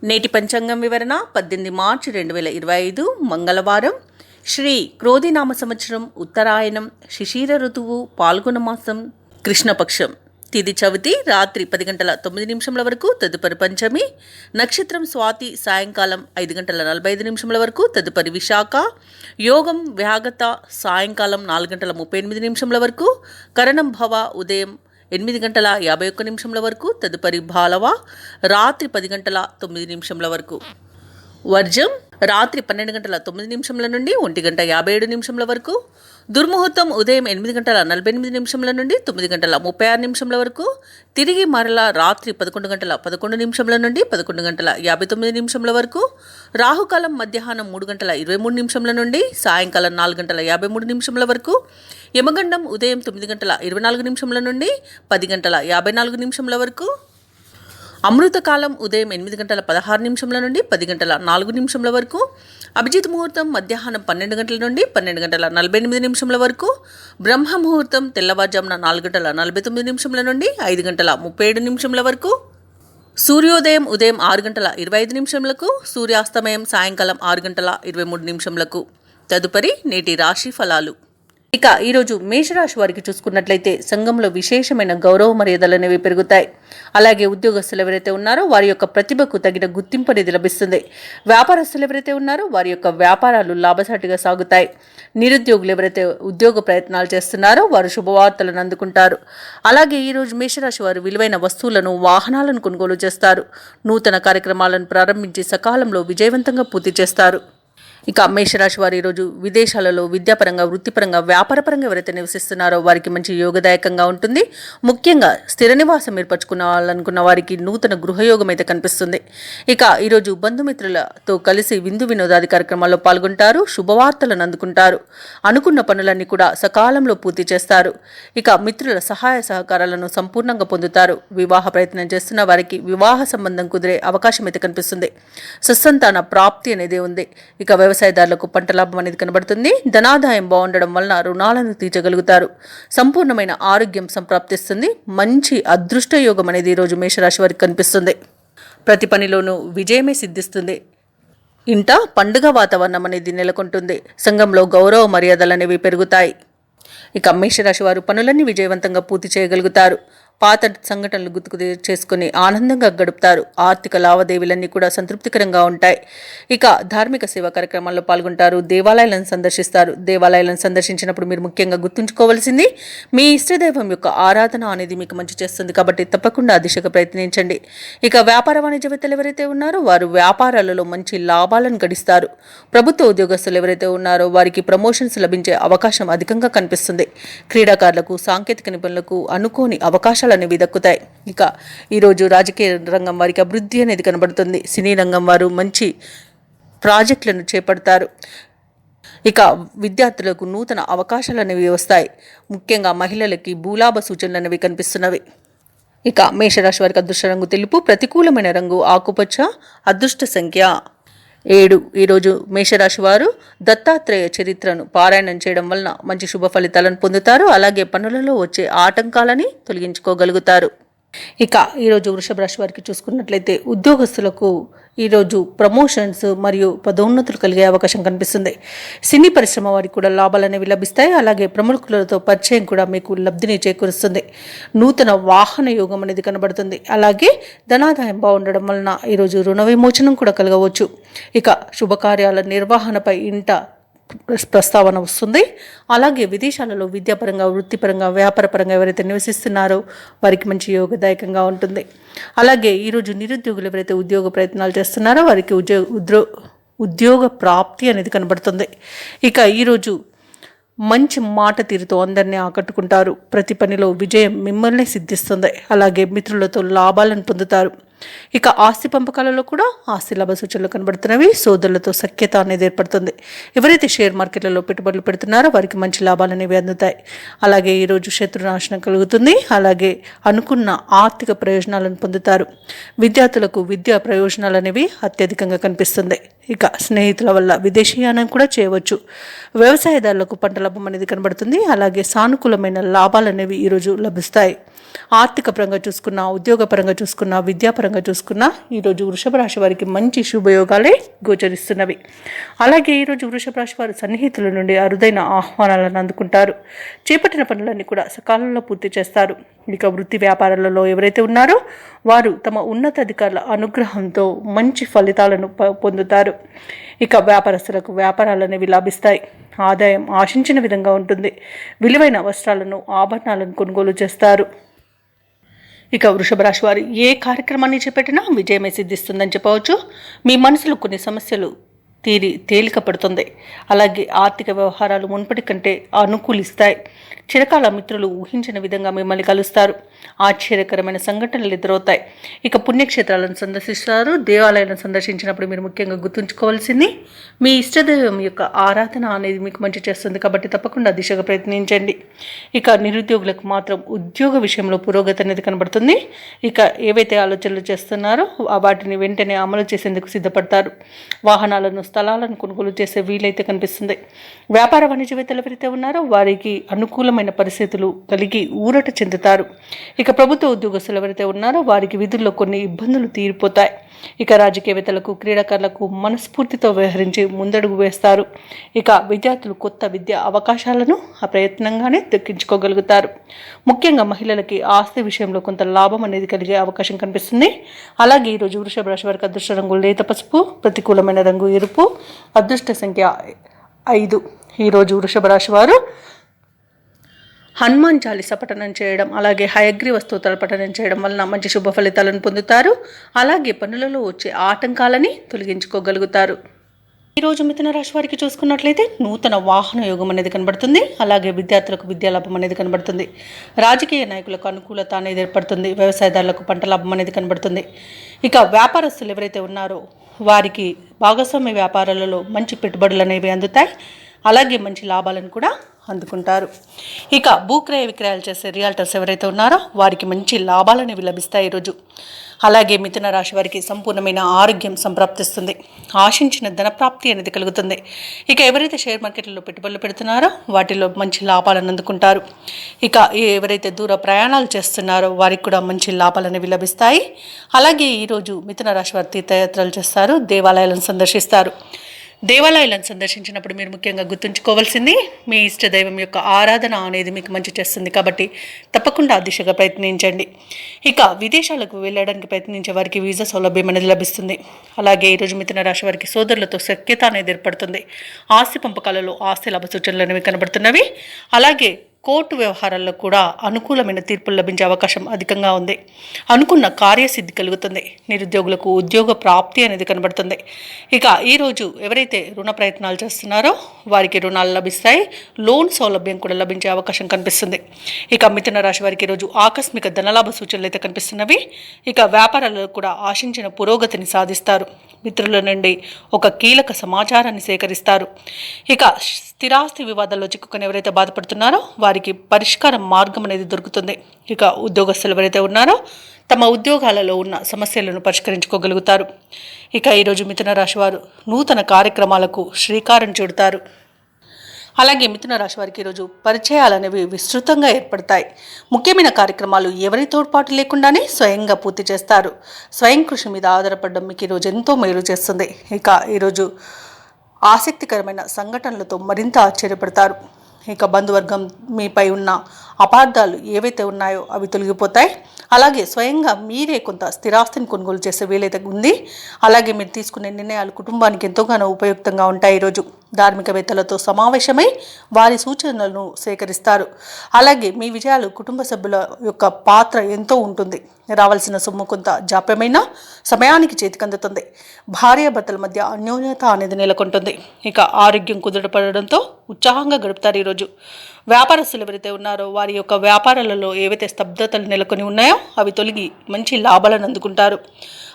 నేటి పంచాంగం వివరణ 18 మార్చి 2025 మంగళవారం. శ్రీ క్రోధినామ సంవత్సరం, ఉత్తరాయణం, శిశిర ఋతువు, పాల్గొన మాసం, కృష్ణపక్షం. తిథి చవితి రాత్రి 10:09 వరకు, తదుపరి పంచమి. నక్షత్రం స్వాతి సాయంకాలం 5:45 వరకు, తదుపరి విశాఖ. యోగం వ్యాగత సాయంకాలం 4:38 వరకు, కరణం భవ ఉదయం 8:51 వరకు, తదుపరి బాలవ రాత్రి 10:09 వరకు. వర్జం రాత్రి 12:09 నుండి 1:57 వరకు. దుర్ముహూర్తం ఉదయం 8:48 నుండి 9:36 వరకు. తిరిగి మరలా రాత్రి 11:11 నుండి 11:59 వరకు. రాహుకాలం మధ్యాహ్నం 3:23 నుండి సాయంకాలం 4:53 వరకు. యమగండం ఉదయం 9:24 నుండి 10:54 వరకు. అమృతకాలం ఉదయం 8:16 నుండి 10:04 వరకు. అభిజిత్ ముహూర్తం మధ్యాహ్నం 12 గంటల నుండి 12:48 వరకు. బ్రహ్మ ముహూర్తం తెల్లవారుజామున 4:49 నుండి 5:37 వరకు. సూర్యోదయం ఉదయం 6:25 సూర్యాస్తమయం సాయంకాలం 6:23. తదుపరి నేటి రాశి ఫలాలు. ఇక ఈరోజు మేషరాశి వారికి చూసుకున్నట్లయితే సంఘంలో విశేషమైన గౌరవ మర్యాదలు అనేవి పెరుగుతాయి. అలాగే ఉద్యోగస్తులు ఎవరైతే ఉన్నారో వారి యొక్క ప్రతిభకు తగిన గుర్తింపు అనేది లభిస్తుంది. వ్యాపారస్తులు ఎవరైతే ఉన్నారో వారి యొక్క వ్యాపారాలు లాభసాటిగా సాగుతాయి. నిరుద్యోగులు ఎవరైతే ఉద్యోగ ప్రయత్నాలు చేస్తున్నారో వారు శుభవార్తలను అందుకుంటారు. అలాగే ఈరోజు మేషరాశి వారు విలువైన వస్తువులను, వాహనాలను కొనుగోలు చేస్తారు. నూతన కార్యక్రమాలను ప్రారంభించి సకాలంలో విజయవంతంగా పూర్తి చేస్తారు. ఇక మేషరాశి వారు ఈరోజు విదేశాలలో విద్యాపరంగా, వృత్తిపరంగా, వ్యాపారపరంగా ఎవరైతే నివసిస్తున్నారో వారికి మంచి యోగదాయకంగా ఉంటుంది. ముఖ్యంగా స్థిర నివాసం ఏర్పరచుకోవాలనుకున్న వారికి నూతన గృహయోగం అయితే కనిపిస్తుంది. ఇక ఈరోజు బంధుమిత్రులతో కలిసి విందు వినోదాది కార్యక్రమాల్లో పాల్గొంటారు. శుభవార్తలను అందుకుంటారు. అనుకున్న పనులన్నీ కూడా సకాలంలో పూర్తి చేస్తారు. ఇక మిత్రుల సహాయ సహకారాలను సంపూర్ణంగా పొందుతారు. వివాహ ప్రయత్నం చేస్తున్న వారికి వివాహ సంబంధం కుదిరే అవకాశం అయితే కనిపిస్తుంది. సత్సంతాన ప్రాప్తి అనేది ఉంది. ఇక వ్యవసాయదారులకు పంట లాభం అనేది కనబడుతుంది. ధనాదాయం బాగుండడం వలన రుణాలను తీర్చగలుగుతారు. సంపూర్ణమైన ఆరోగ్యం సంప్రాప్తిస్తుంది. మంచి అదృష్ట యోగం అనేది ఈరోజు మేషరాశి వారికి కనిపిస్తుంది. ప్రతి పనిలోనూ విజయమే సిద్ధిస్తుంది. ఇంట పండుగ వాతావరణం అనేది నెలకొంటుంది. సంఘంలో గౌరవ మర్యాదలు అనేవి పెరుగుతాయి. ఇక మేషరాశి వారు పనులన్నీ విజయవంతంగా పూర్తి చేయగలుగుతారు. పాత సంఘటనలు గుర్తుకు చేసుకుని ఆనందంగా గడుపుతారు. ఆర్థిక లావాదేవీలన్నీ కూడా సంతృప్తికరంగా ఉంటాయి. ఇక ధార్మిక సేవా కార్యక్రమాల్లో పాల్గొంటారు. దేవాలయాలను సందర్శిస్తారు. దేవాలయాలను సందర్శించినప్పుడు మీరు ముఖ్యంగా గుర్తుంచుకోవాల్సింది మీ ఇష్టదైవం యొక్క ఆరాధన అనేది మీకు మంచి చేస్తుంది. కాబట్టి తప్పకుండా ఆ దిశగా ప్రయత్నించండి. ఇక వ్యాపార వాణిజ్యవేత్తలు ఎవరైతే ఉన్నారో వారు వ్యాపారాలలో మంచి లాభాలను గడిస్తారు. ప్రభుత్వ ఉద్యోగస్తులు ఎవరైతే ఉన్నారో వారికి ప్రమోషన్స్ లభించే అవకాశం అధికంగా కనిపిస్తుంది. క్రీడాకారులకు, సాంకేతిక నిపుణులకు అనుకోని అవకాశాలు అనేవి దక్కుతాయి. ఇక ఈరోజు రాజకీయ రంగం వారికి అభివృద్ధి అనేది కనబడుతుంది. సినీ రంగం వారు మంచి ప్రాజెక్టులను చేపడతారు. ఇక విద్యార్థులకు నూతన అవకాశాలు అనేవి వస్తాయి. ముఖ్యంగా మహిళలకి భూలాభ సూచనలు అనేవి కనిపిస్తున్నవి. ఇక మేషరాశి వారికి అదృష్ట రంగు తెలుపు, ప్రతికూలమైన రంగు ఆకుపచ్చ, అదృష్ట సంఖ్య 7. ఈరోజు మేషరాశి వారు దత్తాత్రేయ చరిత్రను పారాయణం చేయడం వలన మంచి శుభ ఫలితాలను పొందుతారు. అలాగే పనులలో వచ్చే ఆటంకాలని తొలగించుకోగలుగుతారు. ఇక ఈరోజు వృషభ రాశి వారికి చూసుకున్నట్లయితే ఉద్యోగస్తులకు ఈరోజు ప్రమోషన్స్ మరియు పదోన్నతులు కలిగే అవకాశం కనిపిస్తుంది. సినీ పరిశ్రమ వారికి కూడా లాభాలు అనేవి లభిస్తాయి. అలాగే ప్రముఖులతో పరిచయం కూడా మీకు లబ్ధిని చేకూరుస్తుంది. నూతన వాహన యోగం అనేది కనబడుతుంది. అలాగే ధనాదాయం బాగుండడం వలన ఈరోజు రుణ విమోచనం కూడా కలగవచ్చు. ఇక శుభకార్యాల నిర్వహణపై ఇంట ప్రస్తావన వస్తుంది. అలాగే విదేశాలలో విద్యాపరంగా, వృత్తిపరంగా, వ్యాపారపరంగా ఎవరైతే నివసిస్తున్నారో వారికి మంచి యోగదాయకంగా ఉంటుంది. అలాగే ఈరోజు నిరుద్యోగులు ఎవరైతే ఉద్యోగ ప్రయత్నాలు చేస్తున్నారో వారికి ఉద్యోగ ప్రాప్తి అనేది కనబడుతుంది. ఇక ఈరోజు మంచి మాట తీరుతో అందరినీ ఆకట్టుకుంటారు. ప్రతి పనిలో విజయం మిమ్మల్ని సిద్ధిస్తుంది. అలాగే మిత్రులతో లాభాలను పొందుతారు. ఇక ఆస్తి పంపకాలలో కూడా ఆస్తి లాభ సూచనలు కనబడుతున్నవి. సోదరులతో సఖ్యత అనేది ఏర్పడుతుంది. ఎవరైతే షేర్ మార్కెట్లలో పెట్టుబడులు పెడుతున్నారో వారికి మంచి లాభాలు అనేవి అందుతాయి. అలాగే ఈరోజు శత్రునాశనం కలుగుతుంది. అలాగే అనుకున్న ఆర్థిక ప్రయోజనాలను పొందుతారు. విద్యార్థులకు విద్యా ప్రయోజనాలు అనేవి అత్యధికంగా కనిపిస్తుంది. ఇక స్నేహితుల వల్ల విదేశీయానం కూడా చేయవచ్చు. వ్యవసాయదారులకు పంట లాభం అనేది కనబడుతుంది. అలాగే సానుకూలమైన లాభాలు అనేవి ఈరోజు లభిస్తాయి. ఆర్థిక పరంగా చూసుకున్నా, ఉద్యోగపరంగా చూసుకున్నా, విద్యాపరంగా చూసుకున్నా ఈరోజు వృషభ రాశి వారికి మంచి శుభయోగాలే గోచరిస్తున్నవి. అలాగే ఈరోజు వృషభ రాశి వారు సన్నిహితుల నుండి అరుదైన ఆహ్వానాలను అందుకుంటారు. చేపట్టిన పనులన్నీ కూడా సకాలంలో పూర్తి చేస్తారు. ఇక వృత్తి వ్యాపారాలలో ఎవరైతే ఉన్నారో వారు తమ ఉన్నతాధికారుల అనుగ్రహంతో మంచి ఫలితాలను పొందుతారు. ఇక వ్యాపారస్తులకు వ్యాపారాలు అనేవి లాభిస్తాయి. ఆదాయం ఆశించిన విధంగా ఉంటుంది. విలువైన వస్త్రాలను, ఆభరణాలను కొనుగోలు చేస్తారు. ఇక వృషభ రాశి వారు ఏ కార్యక్రమాన్ని చేపట్టినా విజయమే సిద్ధిస్తుందని చెప్పవచ్చు. మీ మనసులో కొన్ని సమస్యలు తేలిక పడుతుంది. అలాగే ఆర్థిక వ్యవహారాలు మున్పటి కంటే అనుకూలిస్తాయి. చిరకాల మిత్రులు ఊహించిన విధంగా మిమ్మల్ని కలుస్తారు. ఆశ్చర్యకరమైన సంఘటనలు ఎదురవుతాయి. ఇక పుణ్యక్షేత్రాలను సందర్శిస్తారు. దేవాలయాలను సందర్శించినప్పుడు మీరు ముఖ్యంగా గుర్తుంచుకోవాల్సింది మీ ఇష్టదైవం యొక్క ఆరాధన అనేది మీకు మంచి చేస్తుంది. కాబట్టి తప్పకుండా దిశగా ప్రయత్నించండి. ఇక నిరుద్యోగులకు మాత్రం ఉద్యోగ విషయంలో పురోగతి అనేది కనబడుతుంది. ఇక ఏవైతే ఆలోచనలు చేస్తున్నారో వాటిని వెంటనే అమలు చేసేందుకు సిద్ధపడతారు. వాహనాలను, స్థలాలను కొనుగోలు చేసే వీలైతే కనిపిస్తుంది. వ్యాపార వాణిజ్యవేత్తలు ఎవరైతే ఉన్నారో వారికి అనుకూలమైన పరిస్థితులు కలిగి ఊరట చెందుతారు. ఇక ప్రభుత్వ ఉద్యోగస్తులు ఎవరైతే ఉన్నారో వారికి విధుల్లో కొన్ని ఇబ్బందులు తీరిపోతాయి. ఇక రాజకీయవేత్తలకు, క్రీడాకారులకు మనస్ఫూర్తితో వ్యవహరించి ముందడుగు వేస్తారు. ఇక విద్యార్థులు కొత్త విద్యా అవకాశాలను ప్రయత్నంగానే దక్కించుకోగలుగుతారు. ముఖ్యంగా మహిళలకి ఆస్తి విషయంలో కొంత లాభం అనేది కలిగే అవకాశం కనిపిస్తుంది. అలాగే ఈరోజు వృషభ రాశి వారికి అదృష్ట రంగు లేత పసుపు, ప్రతికూలమైన రంగు ఎరుపు, అదృష్ట సంఖ్య 5. ఈరోజు వృషభ రాశి వారు హనుమాన్ చాలీసా పఠనం చేయడం, అలాగే హయగ్రీవ స్తోత్రాల పఠనం చేయడం వలన మంచి శుభ ఫలితాలను పొందుతారు. అలాగే పనులలో వచ్చే ఆటంకాలని తొలగించుకోగలుగుతారు. ఈరోజు మిథున రాశి వారికి చూసుకున్నట్లయితే నూతన వాహన యోగం అనేది కనబడుతుంది. అలాగే విద్యార్థులకు విద్యాలాభం అనేది కనబడుతుంది. రాజకీయ నాయకులకు అనుకూలత అనేది ఏర్పడుతుంది. వ్యవసాయదారులకు పంట లాభం అనేది కనబడుతుంది. ఇక వ్యాపారస్తులు ఎవరైతే ఉన్నారో వారికి భాగస్వామ్య వ్యాపారాలలో మంచి పెట్టుబడులు అనేవి అందుతాయి. అలాగే మంచి లాభాలను కూడా అందుకుంటారు. ఇక భూక్రయ విక్రయాలు చేసే రియల్టర్స్ ఎవరైతే ఉన్నారో వారికి మంచి లాభాలు అనేవి లభిస్తాయి ఈరోజు. అలాగే మిథున రాశి వారికి సంపూర్ణమైన ఆరోగ్యం సంప్రాప్తిస్తుంది. ఆశించిన ధనప్రాప్తి అనేది కలుగుతుంది. ఇక ఎవరైతే షేర్ మార్కెట్లలో పెట్టుబడులు పెడుతున్నారో వాటిలో మంచి లాభాలను అందుకుంటారు. ఇక ఎవరైతే దూర ప్రయాణాలు చేస్తున్నారో వారికి కూడా మంచి లాభాలు అనేవి లభిస్తాయి. అలాగే ఈరోజు మిథున రాశి వారు తీర్థయాత్రలు చేస్తారు. దేవాలయాలను సందర్శిస్తారు. దేవాలయాలను సందర్శించినప్పుడు మీరు ముఖ్యంగా గుర్తుంచుకోవాల్సింది మీ ఇష్ట దైవం యొక్క ఆరాధన అనేది మీకు మంచి చేస్తుంది. కాబట్టి తప్పకుండా ఆ దిశగా ప్రయత్నించండి. ఇక విదేశాలకు వెళ్ళడానికి ప్రయత్నించే వారికి వీసా సౌలభ్యం అనేది లభిస్తుంది. అలాగే ఈరోజు మిథున రాశి వారికి సోదరులతో సఖ్యత అనేది ఏర్పడుతుంది. ఆస్తి పంపకాలలో ఆస్తి లాభ సూచనలు అనేవి కనబడుతున్నవి. అలాగే కోర్టు వ్యవహారాల్లో కూడా అనుకూలమైన తీర్పులు లభించే అవకాశం అధికంగా ఉంది. అనుకున్న కార్యసిద్ధి కలుగుతుంది. నిరుద్యోగులకు ఉద్యోగ ప్రాప్తి అనేది కనబడుతుంది. ఇక ఈరోజు ఎవరైతే రుణ ప్రయత్నాలు చేస్తున్నారో వారికి రుణాలు లభిస్తాయి. లోన్ సౌలభ్యం కూడా లభించే అవకాశం కనిపిస్తుంది. ఇక మిథున రాశి వారికి ఈరోజు ఆకస్మిక ధనలాభ సూచనలు అయితే కనిపిస్తున్నవి. ఇక వ్యాపారాలలో కూడా ఆశించిన పురోగతిని సాధిస్తారు. మిత్రుల నుండి ఒక కీలక సమాచారాన్ని సేకరిస్తారు. ఇక స్థిరాస్తి వివాదాల్లో చిక్కుకొని ఎవరైతే బాధపడుతున్నారో వారికి పరిష్కార మార్గం అనేది దొరుకుతుంది. ఇక ఉద్యోగస్తులు ఎవరైతే ఉన్నారో తమ ఉద్యోగాలలో ఉన్న సమస్యలను పరిష్కరించుకోగలుగుతారు. ఇక ఈరోజు మిథున రాశి వారు నూతన కార్యక్రమాలకు శ్రీకారం చుడతారు. అలాగే మిథున రాశి వారికి ఈరోజు పరిచయాలు అనేవి విస్తృతంగా ఏర్పడతాయి. ముఖ్యమైన కార్యక్రమాలు ఎవరి తోడ్పాటు లేకుండానే స్వయంగా పూర్తి చేస్తారు. స్వయం కృషి మీద ఆధారపడడం మీకు ఈరోజు ఎంతో మేలు చేస్తుంది. ఇక ఈరోజు ఆసక్తికరమైన సంఘటనలతో మరింత ఆశ్చర్యపడతారు. ఇక బంధువర్గం మీపై ఉన్న అపార్థాలు ఏవైతే ఉన్నాయో అవి తొలగిపోతాయి. అలాగే స్వయంగా మీరే కొంత స్థిరాస్తిని కొనుగోలు చేసే వీలైతే ఉంది. అలాగే మీరు తీసుకునే నిర్ణయాలు కుటుంబానికి ఎంతోగానో ఉపయుక్తంగా ఉంటాయి. ఈరోజు ధార్మికవేత్తలతో సమావేశమై వారి సూచనలను సేకరిస్తారు. అలాగే మీ విజయాలు కుటుంబ సభ్యుల యొక్క పాత్ర ఎంతో ఉంటుంది. రావాల్సిన సొమ్ము కొంత జాప్యమైన సమయానికి చేతికందుతుంది. భార్యాభర్తల మధ్య అన్యోన్యత అనేది నెలకొంటుంది. ఇక ఆరోగ్యం కుదుటపడడంతో ఉత్సాహంగా గడుపుతారు. ఈరోజు వ్యాపారస్తులు ఎవరైతే ఉన్నారో వారి యొక్క వ్యాపారాలలో ఏవైతే స్తబ్దతలు నెలకొని ఉన్నాయో అవి తొలగి మంచి లాభాలను అందుకుంటారు.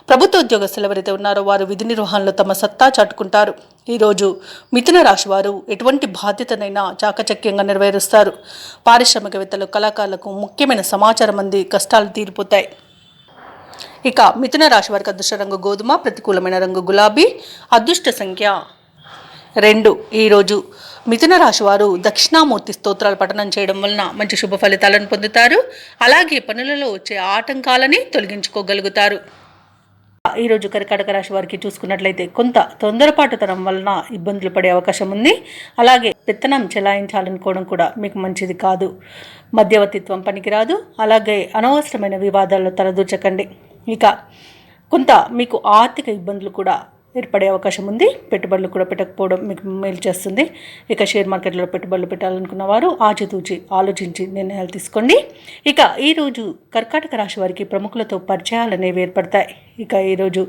ప్రభుత్వ ఉద్యోగస్తులు ఎవరైతే ఉన్నారో వారు విధి నిర్వహణలో తమ సత్తా చాటుకుంటారు. ఈరోజు మిథున రాశి వారు ఎటువంటి బాధ్యతనైనా చాకచక్యంగా నెరవేరుస్తారు. పారిశ్రామికవేత్తలు, కళాకారులకు ముఖ్యమైన సమాచారం అంది కష్టాలు తీరిపోతాయి. ఇక మిథున రాశి వారికి అదృష్ట రంగు గోధుమ, ప్రతికూలమైన రంగు గులాబీ, అదృష్ట సంఖ్య 2. ఈరోజు మిథున రాశి వారు దక్షిణామూర్తి స్తోత్రాలు పఠనం చేయడం వలన మంచి శుభ ఫలితాలను పొందుతారు. అలాగే పనులలో వచ్చే ఆటంకాలని తొలగించుకోగలుగుతారు. ఈరోజు కర్కాటక రాశి వారికి చూసుకున్నట్లయితే కొంత తొందరపాటుతనం వలన ఇబ్బందులు పడే అవకాశం ఉంది. అలాగే పెత్తనం చెలాయించాలనుకోవడం కూడా మీకు మంచిది కాదు. మధ్యవర్తిత్వం పనికిరాదు. అలాగే అనవసరమైన వివాదాల్లో తలదూర్చకండి. ఇక కొంత మీకు ఆర్థిక ఇబ్బందులు కూడా ఏర్పడే అవకాశం ఉంది. పెట్టుబడులు కూడా పెట్టకపోవడం మీకు మేలు చేస్తుంది. ఇక షేర్ మార్కెట్లో పెట్టుబడులు పెట్టాలనుకున్న వారు ఆచితూచి ఆలోచించి నిర్ణయాలు తీసుకోండి. ఇక ఈరోజు కర్కాటక రాశి వారికి ప్రముఖులతో పరిచయాలు అనేవి ఏర్పడతాయి. ఇక ఈరోజు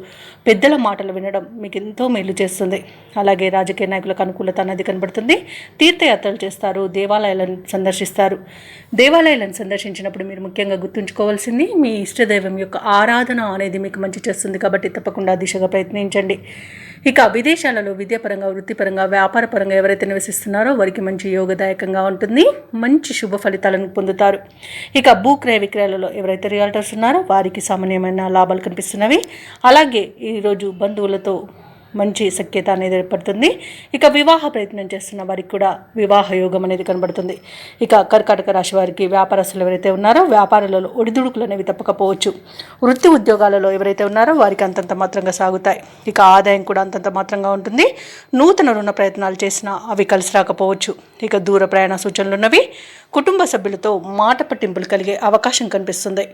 పెద్దల మాటలు వినడం మీకు ఎంతో మేలు చేస్తుంది. అలాగే రాజకీయ నాయకులకు అనుకూలత అనేది కనబడుతుంది. తీర్థయాత్రలు చేస్తారు, దేవాలయాలను సందర్శిస్తారు. దేవాలయాలను సందర్శించినప్పుడు మీరు ముఖ్యంగా గుర్తుంచుకోవాల్సింది మీ ఇష్టదైవం యొక్క ఆరాధన అనేది మీకు మంచి చేస్తుంది. కాబట్టి తప్పకుండా దిశగా ప్రయత్నించండి. ఇక విదేశాలలో విద్యాపరంగా, వృత్తిపరంగా, వ్యాపారపరంగా ఎవరైతే నివసిస్తున్నారో వారికి మంచి యోగదాయకంగా ఉంటుంది. మంచి శుభ ఫలితాలను పొందుతారు. ఇక భూక్రయ విక్రయాలలో ఎవరైతే రియల్టర్స్ ఉన్నారో వారికి సామాన్యమైన లాభాలు కనిపిస్తున్నవి. అలాగే ఈరోజు బంధువులతో మంచి సఖ్యత అనేది ఏర్పడుతుంది. ఇక వివాహ ప్రయత్నం చేస్తున్న వారికి కూడా వివాహ యోగం అనేది కనబడుతుంది. ఇక కర్కాటక రాశి వారికి వ్యాపారస్తులు ఎవరైతే ఉన్నారో వ్యాపారాలలో ఒడిదుడుకులు అనేవి తప్పకపోవచ్చు. వృత్తి ఉద్యోగాలలో ఎవరైతే ఉన్నారో వారికి అంతంత మాత్రంగా సాగుతాయి. ఇక ఆదాయం కూడా అంతంత మాత్రంగా ఉంటుంది. నూతన రుణ ప్రయత్నాలు చేసినా అవి కలిసి రాకపోవచ్చు. ఇక దూర ప్రయాణ సూచనలు ఉన్నవి. కుటుంబ సభ్యులతో మాట పట్టింపులు కలిగే అవకాశం కనిపిస్తుంది.